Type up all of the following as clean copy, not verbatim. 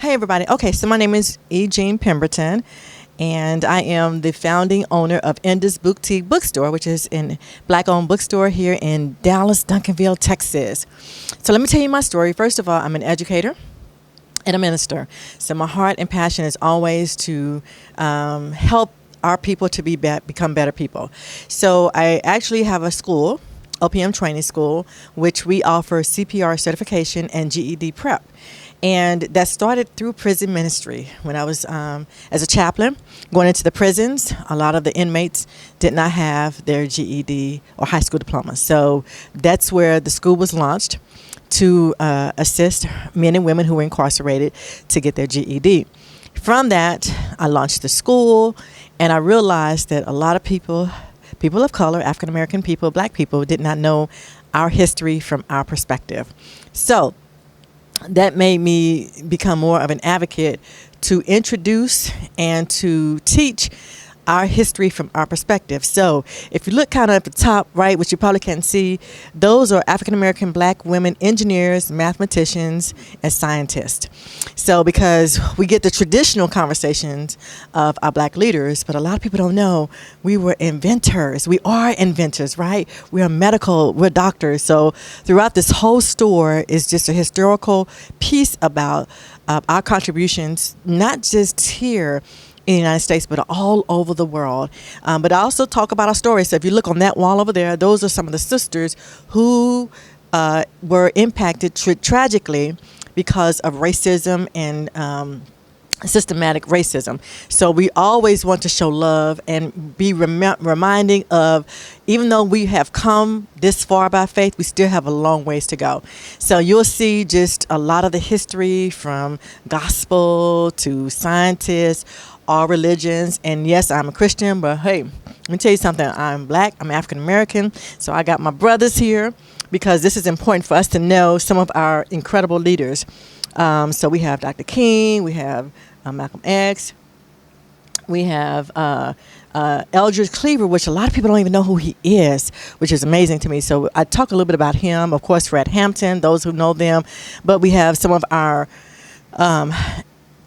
Hey, everybody. Okay, so my name is E. Jean Pemberton, and I am the founding owner of Enda's BOOKtique bookstore, which is a black-owned bookstore here in Dallas, Duncanville, Texas. So let me tell you my story. First of all, I'm an educator and a minister. So my heart and passion is always to help our people to become better people. So I actually have a school, OPM training school, which we offer CPR certification and GED prep. And that started through prison ministry. When I was as a chaplain going into the prisons, a lot of the inmates did not have their GED or high school diploma. So that's where the school was launched to assist men and women who were incarcerated to get their GED. From that, I launched the school, and I realized that a lot of people of color, African American people, black people, did not know our history from our perspective. So that made me become more of an advocate to introduce and to teach our history from our perspective. So if you look kind of at the top right, which you probably can't see, those are African American black women engineers, mathematicians, and scientists. So because we get the traditional conversations of our black leaders, but a lot of people don't know we were inventors. We are inventors, right? We are medical, we're doctors. So throughout this whole store is just a historical piece about our contributions, not just here in the United States, but all over the world. But I also talk about our stories. So if you look on that wall over there, those are some of the sisters who were impacted tragically because of racism and systematic racism. So we always want to show love and be reminding of, even though we have come this far by faith, we still have a long ways to go. So you'll see just a lot of the history from gospel to scientists, all religions. And yes, I'm a Christian, but hey, let me tell you something. I'm black, I'm African American, so I got my brothers here because this is important for us to know some of our incredible leaders. So we have Dr. King, we have Malcolm X, we have Eldridge Cleaver, which a lot of people don't even know who he is, which is amazing to me. So I talk a little bit about him. Of course, Fred Hampton, those who know them. But we have some of our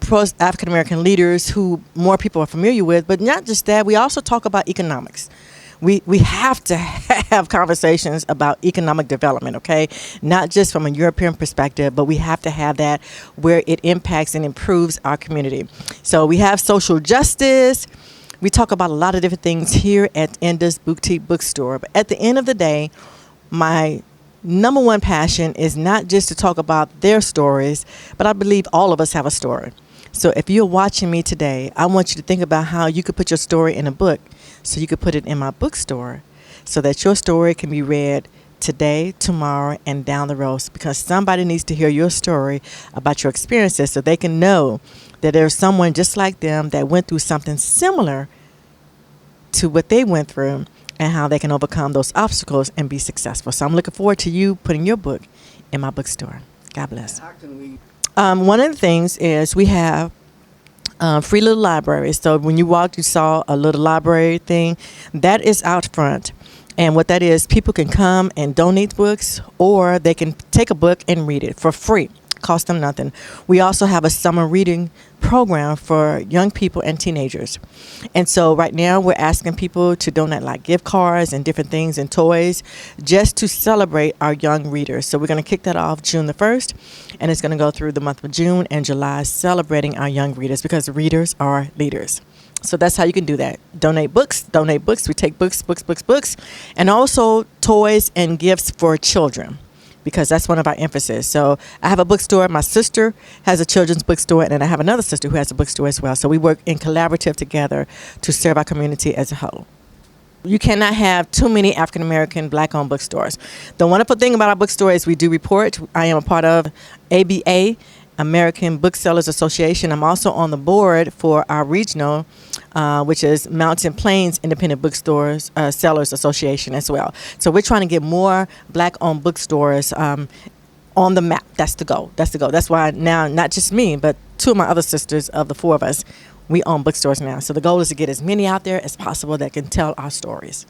African American leaders who more people are familiar with. But not just that, we also talk about economics. We have to have conversations about economic development, okay? Not just from a European perspective, but we have to have that where it impacts and improves our community. So we have social justice. We talk about a lot of different things here at Enda's BOOKtique bookstore. But at the end of the day, my number one passion is not just to talk about their stories, but I believe all of us have a story. So if you're watching me today, I want you to think about how you could put your story in a book, so you could put it in my bookstore, so that your story can be read today, tomorrow, and down the road, because somebody needs to hear your story about your experiences so they can know that there's someone just like them that went through something similar to what they went through and how they can overcome those obstacles and be successful. So I'm looking forward to you putting your book in my bookstore. God bless. How can we? One of the things is we have free little libraries. So when you walked, you saw a little library thing. That is out front. And what that is, people can come and donate books, or they can take a book and read it for free. Cost them nothing. We also have a summer reading program for young people and teenagers. And so right now we're asking people to donate like gift cards and different things and toys just to celebrate our young readers. So we're going to kick that off June the 1st, and it's going to go through the month of June and July, celebrating our young readers, because readers are leaders. So that's how you can do that. Donate books. We take books, and also toys and gifts for children, because that's one of our emphasis. So I have a bookstore. My sister has a children's bookstore, and then I have another sister who has a bookstore as well. So we work in collaborative together to serve our community as a whole. You cannot have too many African American black-owned bookstores. The wonderful thing about our bookstore is we do report. I am a part of ABA, American Booksellers Association. I'm also on the board for our regional, which is Mountain Plains Independent Bookstores Sellers Association as well. So we're trying to get more black-owned bookstores on the map. That's the goal. That's why now, not just me, but two of my other sisters, of the four of us, we own bookstores now. So the goal is to get as many out there as possible that can tell our stories.